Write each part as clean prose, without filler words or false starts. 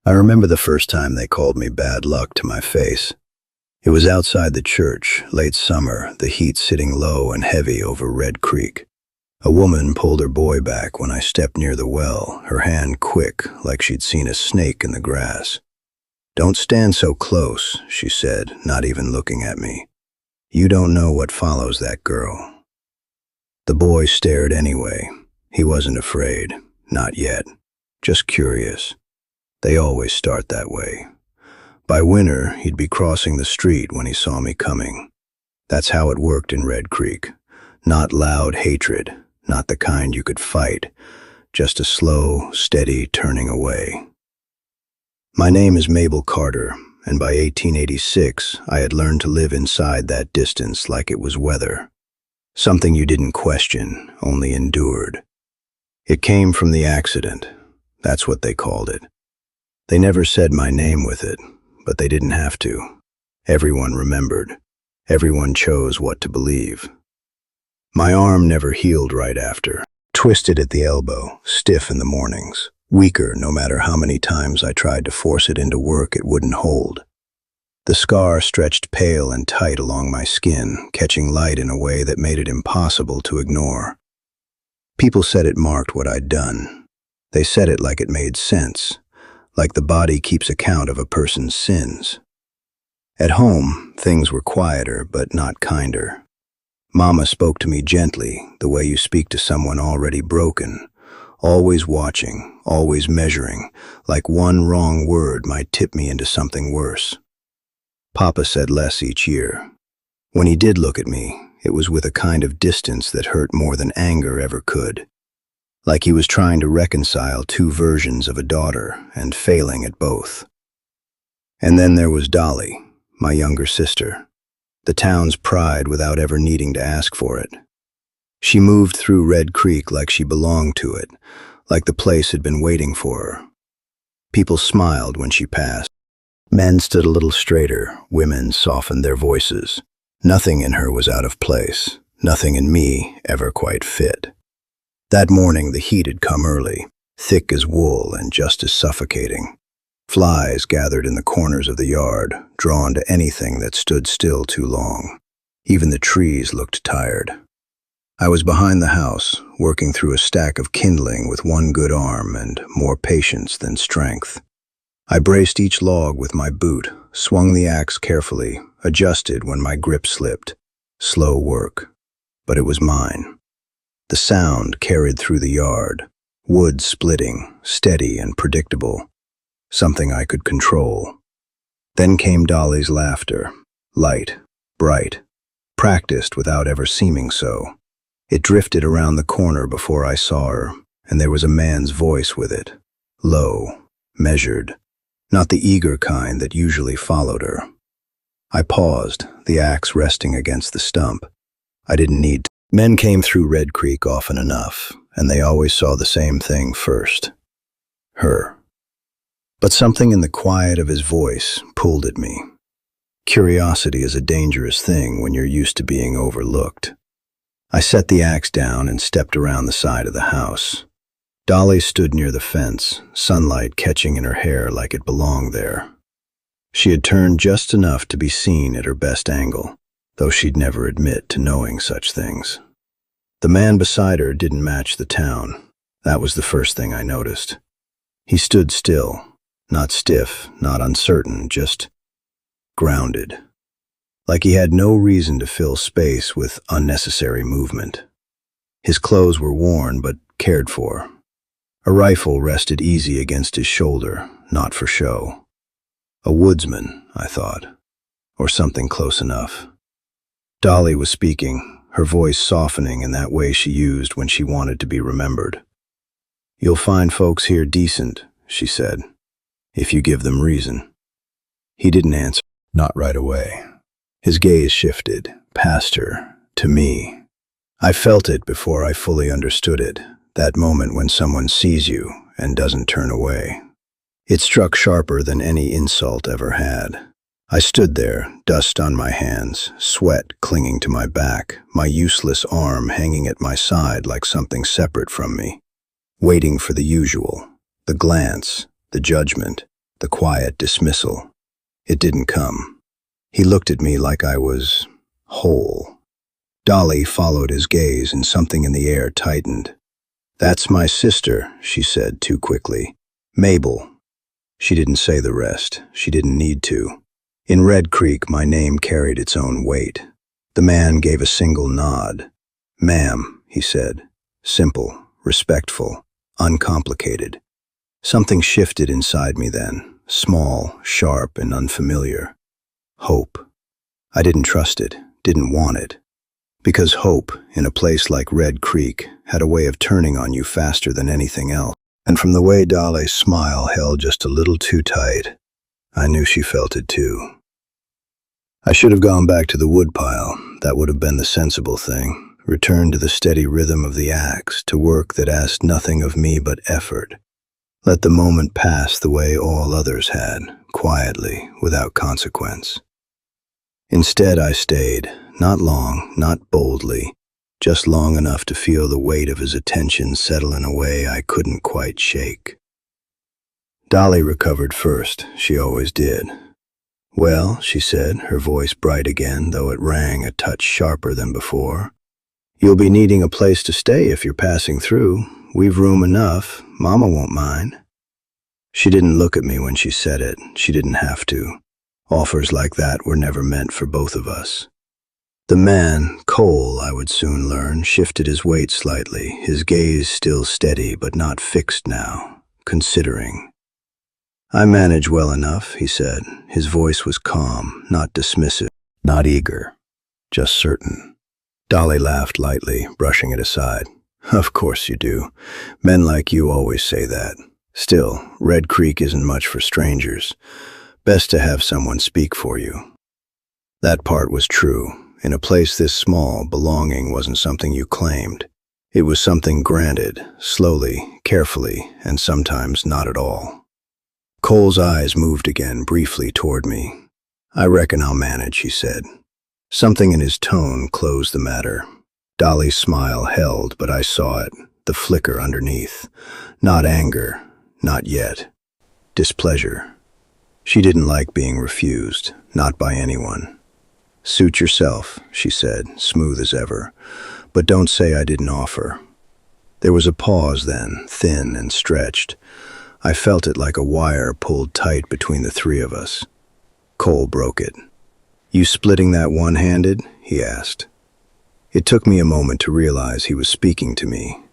I remember the first time they called me bad luck to my face. It was outside the church, late summer, the heat sitting low and heavy over Red Creek. A woman pulled her boy back when I stepped near the well, her hand quick, like she'd seen a snake in the grass. "Don't stand so close," she said, not even looking at me. "You don't know what follows that girl." The boy stared anyway. He wasn't afraid, not yet, just curious. They always start that way. By winter, he'd be crossing the street when he saw me coming. That's how it worked in Red Creek. Not loud hatred, not the kind you could fight, just a slow, steady turning away. My name is Mabel Carter, and by 1886, I had learned to live inside that distance like it was weather. Something you didn't question, only endured. It came from the accident. That's what they called it. They never said my name with it, but they didn't have to. Everyone remembered. Everyone chose what to believe. My arm never healed right after. Twisted at the elbow, stiff in the mornings. Weaker no matter how many times I tried to force it into work, it wouldn't hold. The scar stretched pale and tight along my skin, catching light in a way that made it impossible to ignore. People said it marked what I'd done. They said it like it made sense, like the body keeps account of a person's sins. At home, things were quieter, but not kinder. Mama spoke to me gently, the way you speak to someone already broken, always watching, always measuring, like one wrong word might tip me into something worse. Papa said less each year. When he did look at me, it was with a kind of distance that hurt more than anger ever could. Like he was trying to reconcile two versions of a daughter and failing at both. And then there was Dolly, my younger sister, the town's pride without ever needing to ask for it. She moved through Red Creek like she belonged to it, like the place had been waiting for her. People smiled when she passed. Men stood a little straighter, women softened their voices. Nothing in her was out of place, nothing in me ever quite fit. That morning the heat had come early, thick as wool and just as suffocating. Flies gathered in the corners of the yard, drawn to anything that stood still too long. Even the trees looked tired. I was behind the house, working through a stack of kindling with one good arm and more patience than strength. I braced each log with my boot, swung the axe carefully, adjusted when my grip slipped. Slow work, but it was mine. The sound carried through the yard, wood splitting, steady and predictable, something I could control. Then came Dolly's laughter, light, bright, practiced without ever seeming so. It drifted around the corner before I saw her, and there was a man's voice with it, low, measured, not the eager kind that usually followed her. I paused, the axe resting against the stump. I didn't need to. Men came through Red Creek often enough, and they always saw the same thing first. Her. But something in the quiet of his voice pulled at me. Curiosity is a dangerous thing when you're used to being overlooked. I set the axe down and stepped around the side of the house. Dolly stood near the fence, sunlight catching in her hair like it belonged there. She had turned just enough to be seen at her best angle, though she'd never admit to knowing such things. The man beside her didn't match the town. That was the first thing I noticed. He stood still, not stiff, not uncertain, just grounded. Like he had no reason to fill space with unnecessary movement. His clothes were worn but cared for. A rifle rested easy against his shoulder, not for show. A woodsman, I thought, or something close enough. Dolly was speaking, her voice softening in that way she used when she wanted to be remembered. "You'll find folks here decent," she said, "if you give them reason." He didn't answer, not right away. His gaze shifted, past her, to me. I felt it before I fully understood it, that moment when someone sees you and doesn't turn away. It struck sharper than any insult ever had. I stood there, dust on my hands, sweat clinging to my back, my useless arm hanging at my side like something separate from me, waiting for the usual, the glance, the judgment, the quiet dismissal. It didn't come. He looked at me like I was whole. Dolly followed his gaze and something in the air tightened. "That's my sister," she said too quickly. "Mabel." She didn't say the rest. She didn't need to. In Red Creek, my name carried its own weight. The man gave a single nod. "Ma'am," he said. Simple, respectful, uncomplicated. Something shifted inside me then, small, sharp, and unfamiliar. Hope. I didn't trust it, didn't want it. Because hope, in a place like Red Creek, had a way of turning on you faster than anything else. And from the way Dolly's smile held just a little too tight, I knew she felt it too. I should have gone back to the woodpile. That would have been the sensible thing. Return to the steady rhythm of the axe, to work that asked nothing of me but effort. Let the moment pass the way all others had, quietly, without consequence. Instead, I stayed, not long, not boldly, just long enough to feel the weight of his attention settle in a way I couldn't quite shake. Dolly recovered first, she always did. "Well," she said, her voice bright again, though it rang a touch sharper than before. "You'll be needing a place to stay if you're passing through. We've room enough. Mama won't mind." She didn't look at me when she said it. She didn't have to. Offers like that were never meant for both of us. The man, Cole, I would soon learn, shifted his weight slightly, his gaze still steady but not fixed now, considering. "I manage well enough," he said. His voice was calm, not dismissive, not eager, just certain. Dolly laughed lightly, brushing it aside. "Of course you do. Men like you always say that. Still, Red Creek isn't much for strangers. Best to have someone speak for you." That part was true. In a place this small, belonging wasn't something you claimed. It was something granted, slowly, carefully, and sometimes not at all. Cole's eyes moved again, briefly toward me. "I reckon I'll manage," he said. Something in his tone closed the matter. Dolly's smile held, but I saw it, the flicker underneath. Not anger, not yet. Displeasure. She didn't like being refused, not by anyone. "Suit yourself," she said, smooth as ever. "But don't say I didn't offer." There was a pause then, thin and stretched. I felt it like a wire pulled tight between the three of us. Cole broke it. "You splitting that one-handed?" he asked. It took me a moment to realize he was speaking to me.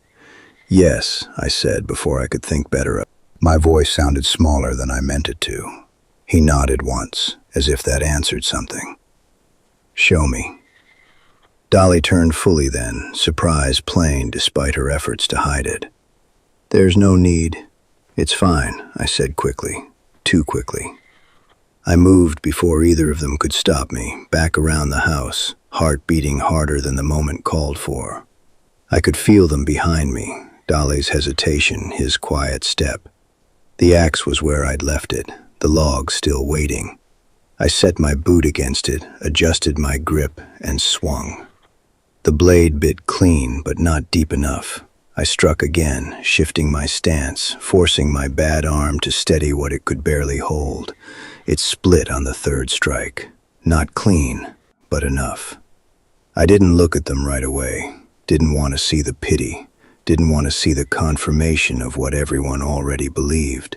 "Yes," I said before I could think better of it. My voice sounded smaller than I meant it to. He nodded once, as if that answered something. "Show me." Dolly turned fully then, surprise plain despite her efforts to hide it. "There's no need. It's fine," I said quickly, too quickly. I moved before either of them could stop me, back around the house, heart beating harder than the moment called for. I could feel them behind me, Dolly's hesitation, his quiet step. The axe was where I'd left it, the log still waiting. I set my boot against it, adjusted my grip, and swung. The blade bit clean, but not deep enough. I struck again, shifting my stance, forcing my bad arm to steady what it could barely hold. It split on the third strike. Not clean, but enough. I didn't look at them right away. Didn't want to see the pity. Didn't want to see the confirmation of what everyone already believed.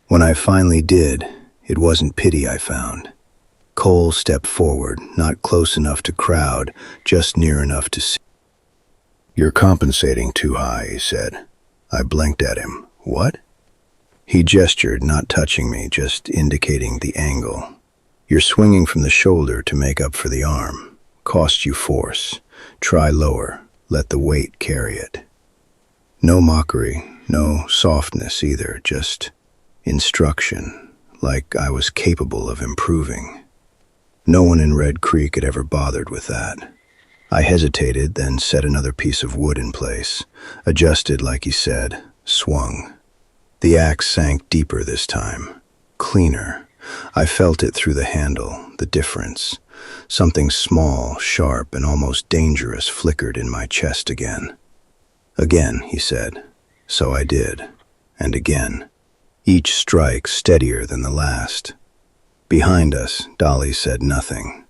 When I finally did, it wasn't pity I found. Cole stepped forward, not close enough to crowd, just near enough to see. "You're compensating too high," he said. I blinked at him. "What?" He gestured, not touching me, just indicating the angle. "You're swinging from the shoulder to make up for the arm. Cost you force. Try lower. Let the weight carry it." No mockery, no softness either, just instruction, like I was capable of improving. No one in Red Creek had ever bothered with that. I hesitated, then set another piece of wood in place, adjusted like he said, swung. The axe sank deeper this time, cleaner. I felt it through the handle, the difference. Something small, sharp, and almost dangerous flickered in my chest again. "Again," he said. So I did. And again. each strike steadier than the last. Behind us, Dolly said nothing.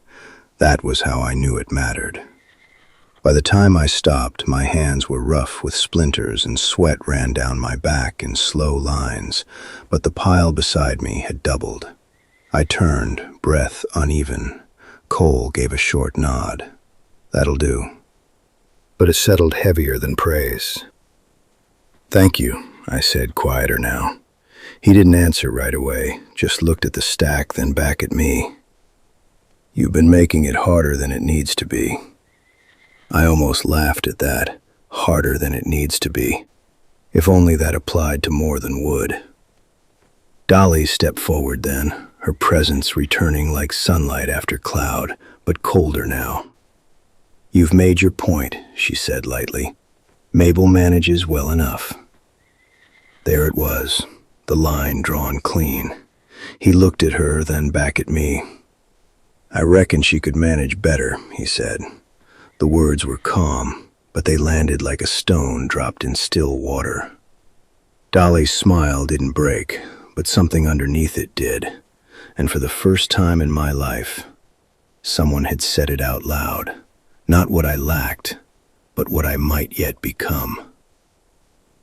That was how I knew it mattered. By the time I stopped, my hands were rough with splinters and sweat ran down my back in slow lines, but the pile beside me had doubled. I turned, breath uneven. Cole gave a short nod. "That'll do." But it settled heavier than praise. "Thank you," I said, quieter now. He didn't answer right away, just looked at the stack, then back at me. "You've been making it harder than it needs to be." I almost laughed at that. Harder than it needs to be. If only that applied to more than wood. Dolly stepped forward then, her presence returning like sunlight after cloud, but colder now. "You've made your point," she said lightly. "Mabel manages well enough." There it was, the line drawn clean. He looked at her, then back at me. "I reckon she could manage better," he said. The words were calm, but they landed like a stone dropped in still water. Dolly's smile didn't break, but something underneath it did. And for the first time in my life, someone had said it out loud. Not what I lacked, but what I might yet become.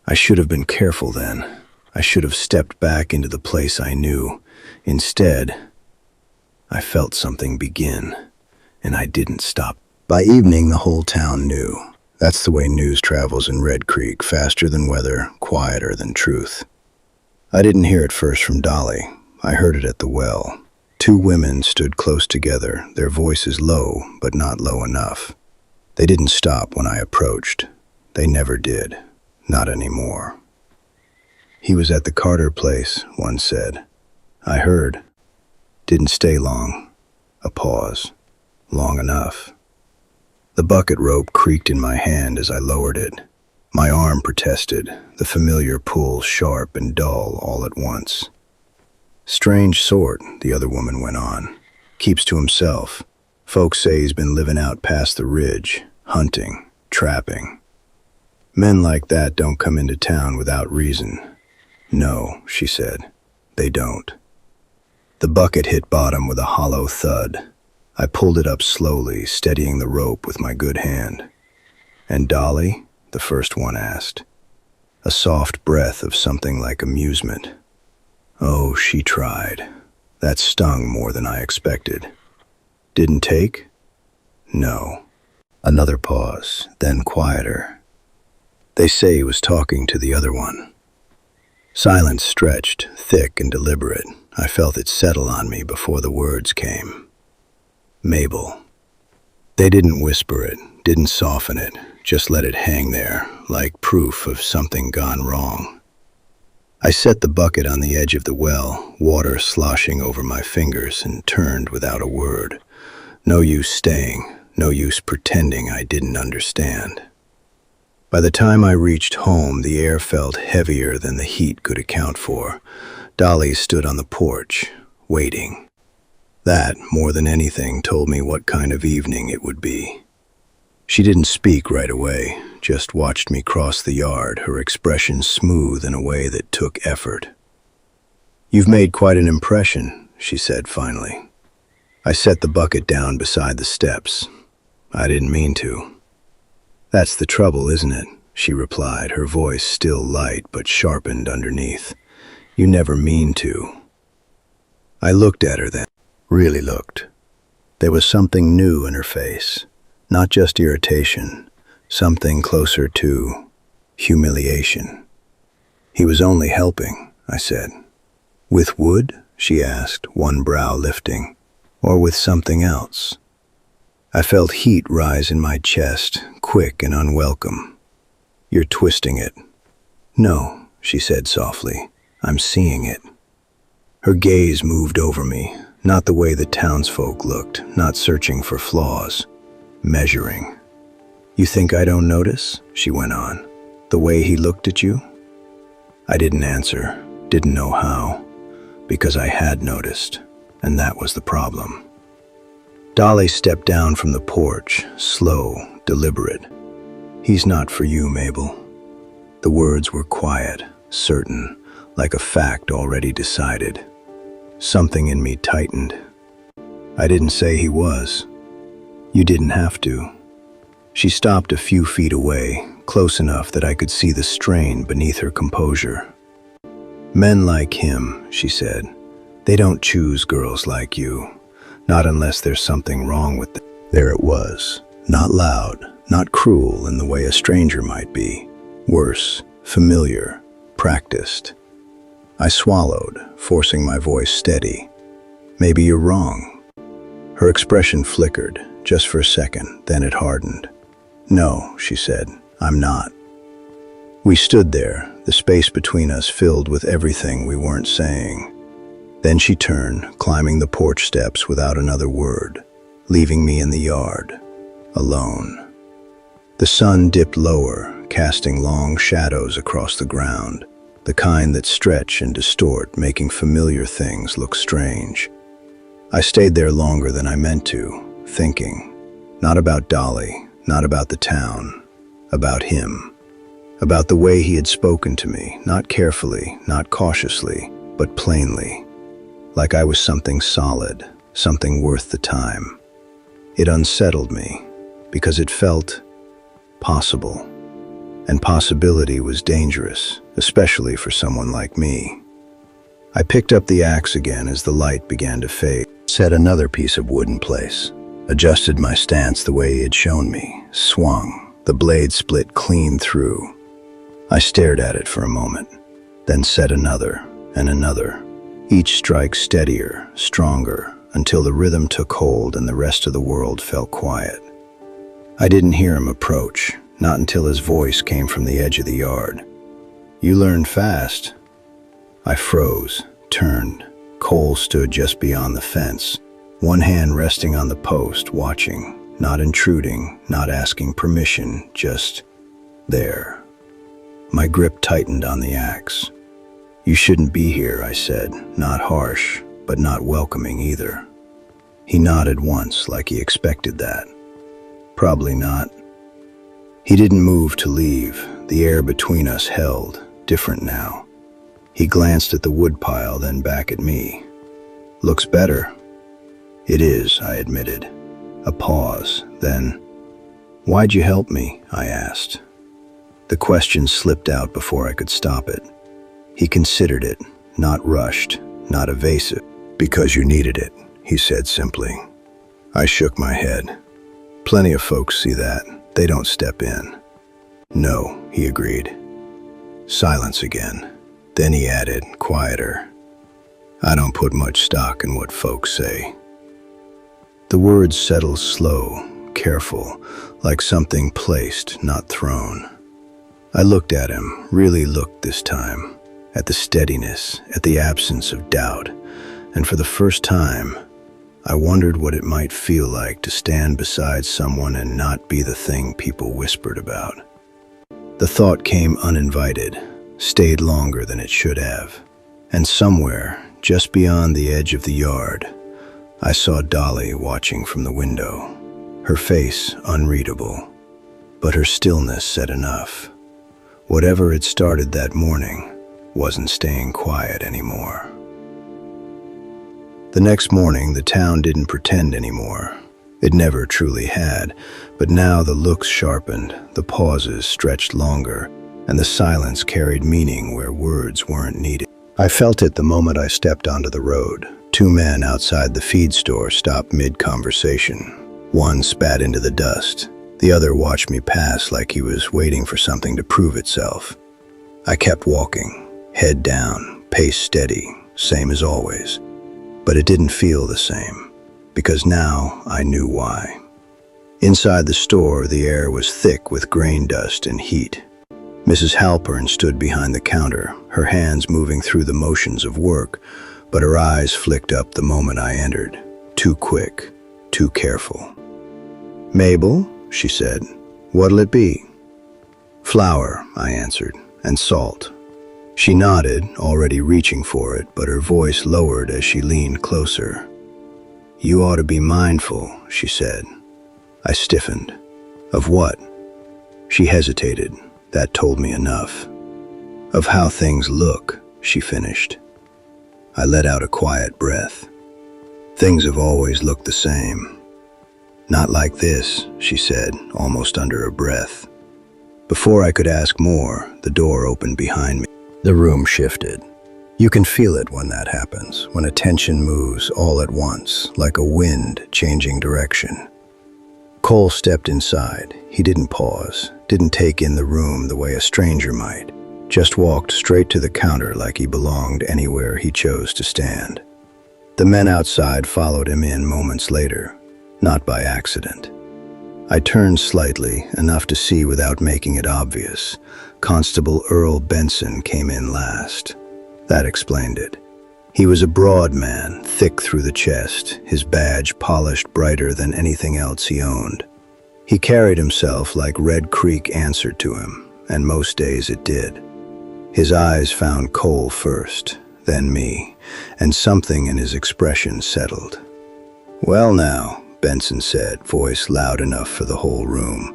I should have been careful then. I should have stepped back into the place I knew. Instead, I felt something begin, and I didn't stop. By evening, the whole town knew. That's the way news travels in Red Creek, faster than weather, quieter than truth. I didn't hear it first from Dolly. I heard it at the well. Two women stood close together, their voices low, but not low enough. They didn't stop when I approached. They never did. Not anymore. "He was at the Carter place," one said. "I heard. Didn't stay long." A pause. "Long enough." The bucket rope creaked in my hand as I lowered it. My arm protested, the familiar pull sharp and dull all at once. "Strange sort," the other woman went on. "Keeps to himself. Folks say he's been living out past the ridge, hunting, trapping. Men like that don't come into town without reason." "No," she said, "they don't." The bucket hit bottom with a hollow thud. I pulled it up slowly, steadying the rope with my good hand. "And Dolly?" the first one asked. A soft breath of something like amusement. "Oh, she tried. That stung more than I expected." "Didn't take?" "No." Another pause, then quieter. "They say he was talking to the other one." Silence stretched, thick and deliberate. I felt it settle on me before the words came. "Mabel." They didn't whisper it, didn't soften it, just let it hang there, like proof of something gone wrong. I set the bucket on the edge of the well, water sloshing over my fingers, and turned without a word. No use staying, no use pretending I didn't understand. By the time I reached home, the air felt heavier than the heat could account for. Dolly stood on the porch, waiting. That, more than anything, told me what kind of evening it would be. She didn't speak right away, just watched me cross the yard, her expression smooth in a way that took effort. "You've made quite an impression," she said finally. I set the bucket down beside the steps. "I didn't mean to." "That's the trouble, isn't it?" she replied, her voice still light but sharpened underneath. "You never mean to." I looked at her then, really looked. There was something new in her face, not just irritation, something closer to humiliation. "He was only helping," I said. "With wood?" she asked, one brow lifting. "Or with something else?" I felt heat rise in my chest, quick and unwelcome. "You're twisting it." "No," she said softly. "I'm seeing it." Her gaze moved over me, not the way the townsfolk looked, not searching for flaws, measuring. "You think I don't notice?" she went on. "The way he looked at you?" I didn't answer, didn't know how, because I had noticed, and that was the problem. Dolly stepped down from the porch, slow, deliberate. "He's not for you, Mabel." The words were quiet, certain, like a fact already decided. Something in me tightened. I didn't say he was. You didn't have to. She stopped a few feet away, close enough that I could see the strain beneath her composure. Men like him, she said, they don't choose girls like you, not unless there's something wrong with them. There it was, not loud, not cruel in the way a stranger might be. Worse, familiar, practiced. I swallowed, forcing my voice steady. Maybe you're wrong. Her expression flickered, just for a second, then it hardened. No, she said, I'm not. We stood there, the space between us filled with everything we weren't saying. Then she turned, climbing the porch steps without another word, leaving me in the yard, alone. The sun dipped lower, casting long shadows across the ground, the kind that stretch and distort, making familiar things look strange. I stayed there longer than I meant to, thinking, not about Dolly, not about the town, about him, about the way he had spoken to me, not carefully, not cautiously, but plainly, like I was something solid, something worth the time. It unsettled me, because it felt possible, and possibility was dangerous, especially for someone like me. I picked up the axe again as the light began to fade, set another piece of wood in place, adjusted my stance the way he had shown me, swung, the blade split clean through. I stared at it for a moment, then set another and another, each strike steadier, stronger, until the rhythm took hold and the rest of the world fell quiet. I didn't hear him approach, not until his voice came from the edge of the yard. You learn fast. I froze, turned. Cole stood just beyond the fence, one hand resting on the post, watching, not intruding, not asking permission, just there. My grip tightened on the axe. You shouldn't be here, I said, not harsh, but not welcoming either. He nodded once, like he expected that. Probably not. He didn't move to leave. The air between us held, different now. He glanced at the woodpile, then back at me. Looks better. It is, I admitted. A pause, then, why'd you help me? I asked. The question slipped out before I could stop it. He considered it, not rushed, not evasive. Because you needed it, he said simply. I shook my head. Plenty of folks see that. They don't step in. No, he agreed. Silence again. Then he added, quieter. I don't put much stock in what folks say. The words settled slow, careful, like something placed, not thrown. I looked at him, really looked this time, at the steadiness, at the absence of doubt, and for the first time, I wondered what it might feel like to stand beside someone and not be the thing people whispered about. The thought came uninvited, stayed longer than it should have, and somewhere, just beyond the edge of the yard, I saw Dolly watching from the window, her face unreadable, but her stillness said enough. Whatever had started that morning wasn't staying quiet anymore. The next morning, the town didn't pretend anymore. It never truly had, but now the looks sharpened, the pauses stretched longer, and the silence carried meaning where words weren't needed. I felt it the moment I stepped onto the road. Two men outside the feed store stopped mid-conversation. One spat into the dust. The other watched me pass like he was waiting for something to prove itself. I kept walking, head down, pace steady, same as always. But it didn't feel the same, because now I knew why. Inside the store, the air was thick with grain dust and heat. Mrs. Halpern stood behind the counter, her hands moving through the motions of work, but her eyes flicked up the moment I entered. Too quick, too careful. Mabel, she said, what'll it be? Flour, I answered, and salt. She nodded, already reaching for it, but her voice lowered as she leaned closer. You ought to be mindful, she said. I stiffened. Of what? She hesitated. That told me enough. Of how things look, she finished. I let out a quiet breath. Things have always looked the same. Not like this, she said, almost under her breath. Before I could ask more, the door opened behind me. The room shifted. You can feel it when that happens, when attention moves all at once, like a wind changing direction. Cole stepped inside. He didn't pause, didn't take in the room the way a stranger might, just walked straight to the counter like he belonged anywhere he chose to stand. The men outside followed him in moments later, not by accident. I turned slightly, enough to see without making it obvious. Constable Earl Benson came in last. That explained it. He was a broad man, thick through the chest, his badge polished brighter than anything else he owned. He carried himself like Red Creek answered to him, and most days it did. His eyes found Cole first, then me, and something in his expression settled. "Well now," Benson said, voice loud enough for the whole room.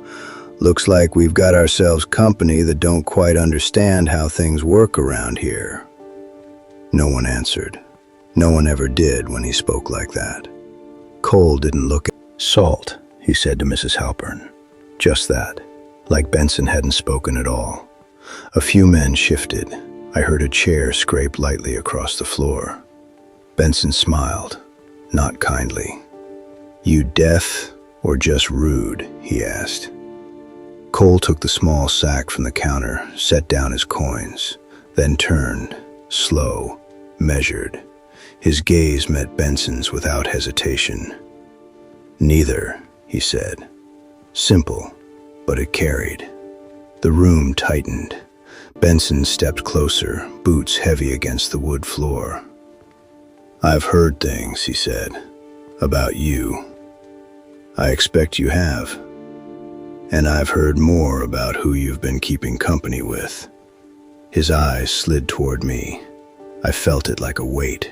"Looks like we've got ourselves company that don't quite understand how things work around here." No one answered. No one ever did when he spoke like that. Cole didn't look at "Salt," he said to Mrs. Halpern. Just that, like Benson hadn't spoken at all. A few men shifted. I heard a chair scrape lightly across the floor. Benson smiled, not kindly. "You deaf or just rude?" he asked. Cole took the small sack from the counter, set down his coins, then turned, slow, measured. His gaze met Benson's without hesitation. "Neither," he said. Simple, but it carried. The room tightened. Benson stepped closer, boots heavy against the wood floor. "I've heard things," he said, "about you. I expect you have. And I've heard more about who you've been keeping company with." His eyes slid toward me. I felt it like a weight.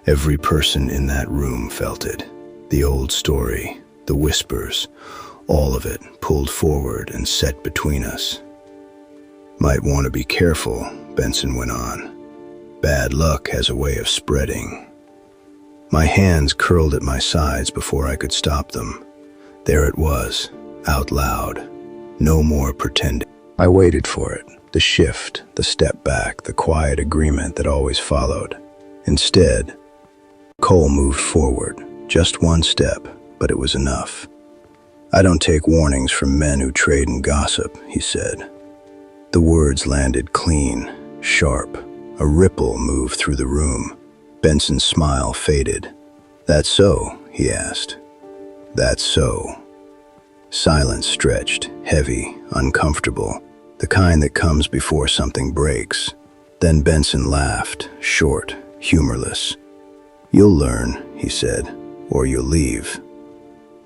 Every person in that room felt it. The old story, the whispers, all of it pulled forward and set between us. "Might want to be careful," Benson went on. "Bad luck has a way of spreading." My hands curled at my sides before I could stop them. There it was, out loud. No more pretending. I waited for it, the shift, the step back, the quiet agreement that always followed. Instead, Cole moved forward, just one step, but it was enough. "I don't take warnings from men who trade and gossip," he said. The words landed clean, sharp. A ripple moved through the room. Benson's smile faded. "That so?" he asked. "That's so." Silence stretched, heavy, uncomfortable, the kind that comes before something breaks. Then Benson laughed, short, humorless. "You'll learn," he said, "or you'll leave."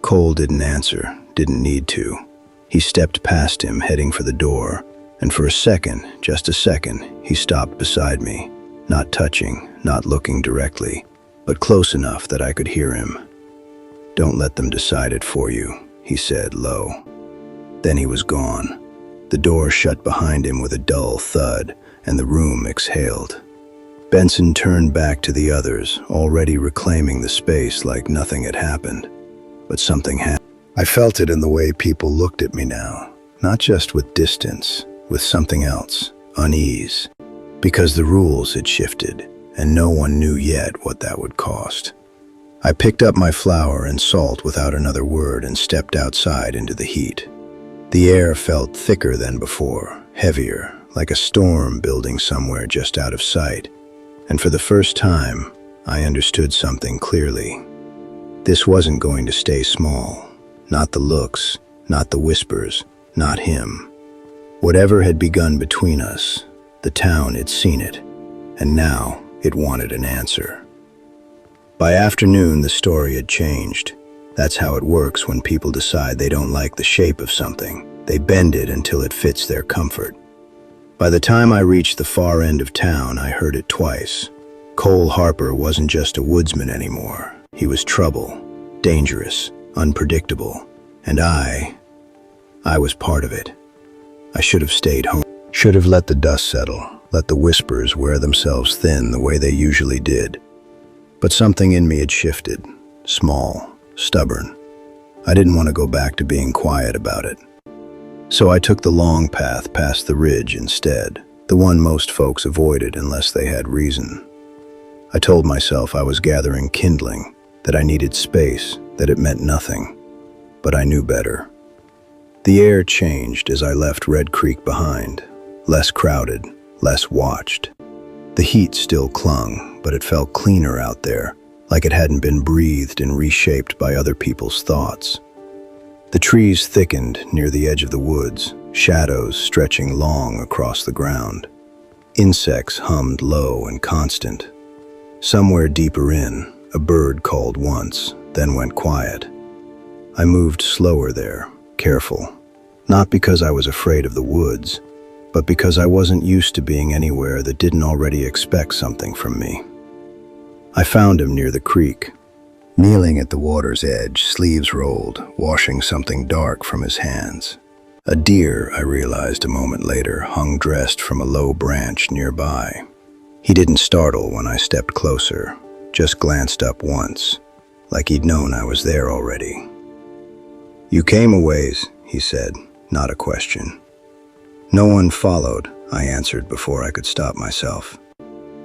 Cole didn't answer, didn't need to. He stepped past him, heading for the door, and for a second, just a second, he stopped beside me, not touching, not looking directly, but close enough that I could hear him. "Don't let them decide it for you," he said, low. Then he was gone. The door shut behind him with a dull thud, and the room exhaled. Benson turned back to the others, already reclaiming the space like nothing had happened. But something happened. I felt it in the way people looked at me now, not just with distance, with something else, unease, because the rules had shifted, and no one knew yet what that would cost. I picked up my flour and salt without another word and stepped outside into the heat. The air felt thicker than before, heavier, like a storm building somewhere just out of sight. And for the first time, I understood something clearly. This wasn't going to stay small. Not the looks, not the whispers, not him. Whatever had begun between us, the town had seen it, and now it wanted an answer. By afternoon, the story had changed. That's how it works when people decide they don't like the shape of something. They bend it until it fits their comfort. By the time I reached the far end of town, I heard it twice. Cole Harper wasn't just a woodsman anymore. He was trouble, dangerous, unpredictable. And I was part of it. I should have stayed home. Should have let the dust settle, let the whispers wear themselves thin the way they usually did. But something in me had shifted, small, stubborn. I didn't want to go back to being quiet about it. So I took the long path past the ridge instead, the one most folks avoided unless they had reason. I told myself I was gathering kindling, that I needed space, that it meant nothing. But I knew better. The air changed as I left Red Creek behind, less crowded, less watched. The heat still clung, but it felt cleaner out there, like it hadn't been breathed and reshaped by other people's thoughts. The trees thickened near the edge of the woods, shadows stretching long across the ground. Insects hummed low and constant. Somewhere deeper in, a bird called once, then went quiet. I moved slower there, careful, not because I was afraid of the woods, but because I wasn't used to being anywhere that didn't already expect something from me. I found him near the creek, kneeling at the water's edge, sleeves rolled, washing something dark from his hands. A deer, I realized a moment later, hung dressed from a low branch nearby. He didn't startle when I stepped closer, just glanced up once, like he'd known I was there already. "You came a ways," he said, not a question. "No one followed," I answered before I could stop myself.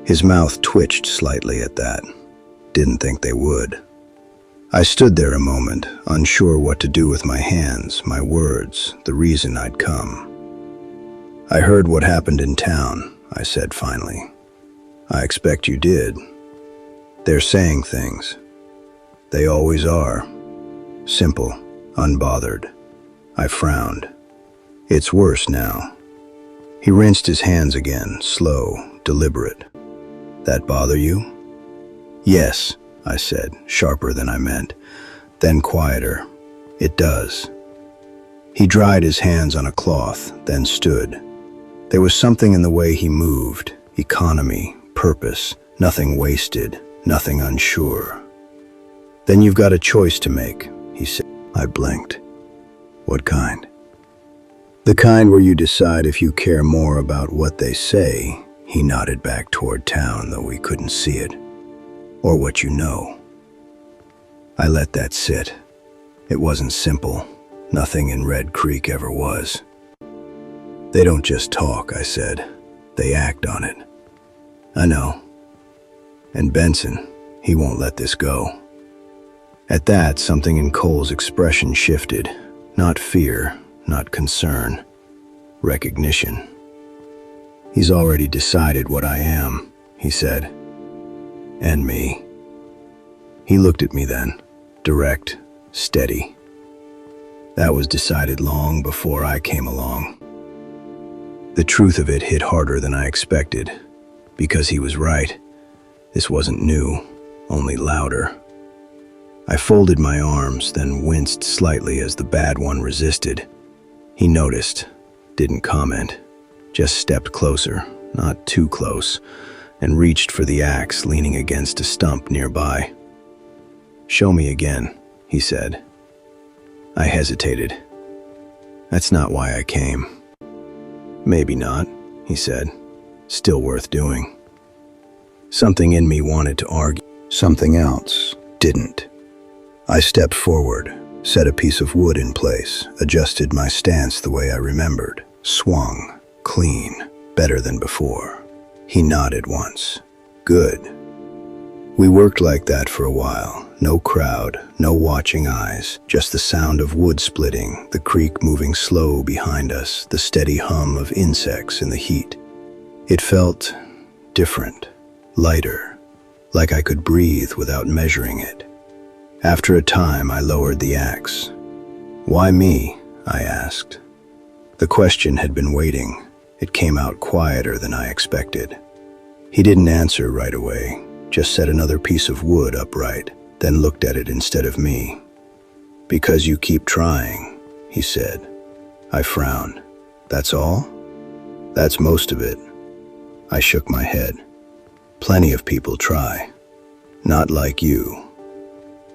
His mouth twitched slightly at that. Didn't think they would. I stood there a moment, unsure what to do with my hands, my words, the reason I'd come. "I heard what happened in town," I said finally. "I expect you did. They're saying things. They always are. Simple, unbothered." I frowned. "It's worse now." He rinsed his hands again, slow, deliberate. "That bother you?" "Yes," I said, sharper than I meant, then quieter. "It does." He dried his hands on a cloth, then stood. There was something in the way he moved, economy, purpose, nothing wasted, nothing unsure. "Then you've got a choice to make," he said. I blinked. "What kind?" "The kind where you decide if you care more about what they say," he nodded back toward town, though we couldn't see it, "or what you know." I let that sit. It wasn't simple. Nothing in Red Creek ever was. "They don't just talk," I said. "They act on it." "I know. And Benson, he won't let this go." At that, something in Cole's expression shifted. Not fear, not concern. Recognition. "He's already decided what I am," he said. "And me." He looked at me then, direct, steady. "That was decided long before I came along." The truth of it hit harder than I expected, because he was right. This wasn't new, only louder. I folded my arms, then winced slightly as the bad one resisted. He noticed, didn't comment, just stepped closer, not too close, and reached for the axe leaning against a stump nearby. "Show me again," he said. I hesitated. "That's not why I came." "Maybe not," he said. "Still worth doing." Something in me wanted to argue. Something else didn't. I stepped forward, set a piece of wood in place, adjusted my stance the way I remembered, swung, clean, better than before. He nodded once. "Good." We worked like that for a while. No crowd, no watching eyes, just the sound of wood splitting, the creek moving slow behind us, the steady hum of insects in the heat. It felt different, lighter, like I could breathe without measuring it. After a time, I lowered the axe. "Why me?" I asked. The question had been waiting. It came out quieter than I expected. He didn't answer right away, just set another piece of wood upright, then looked at it instead of me. "Because you keep trying," he said. I frowned. "That's all?" "That's most of it." I shook my head. "Plenty of people try. Not like you."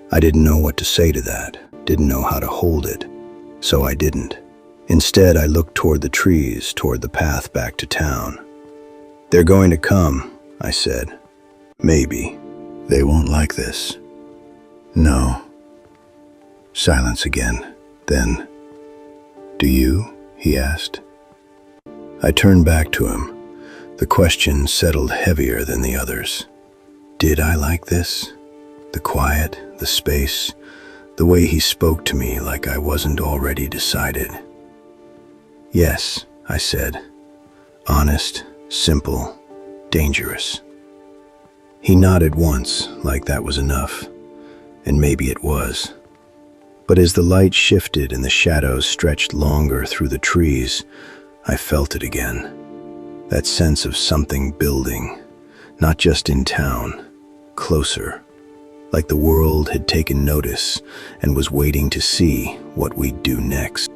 I didn't know what to say to that, didn't know how to hold it, so I didn't. Instead, I looked toward the trees, toward the path back to town. "They're going to come," I said. "Maybe. They won't like this." "No." Silence again. Then, "Do you?" he asked. I turned back to him. The question settled heavier than the others. Did I like this? The quiet, the space, the way he spoke to me like I wasn't already decided. "Yes," I said. Honest, simple, dangerous. He nodded once, like that was enough. And maybe it was. But as the light shifted and the shadows stretched longer through the trees, I felt it again. That sense of something building, not just in town, closer. Like the world had taken notice and was waiting to see what we'd do next.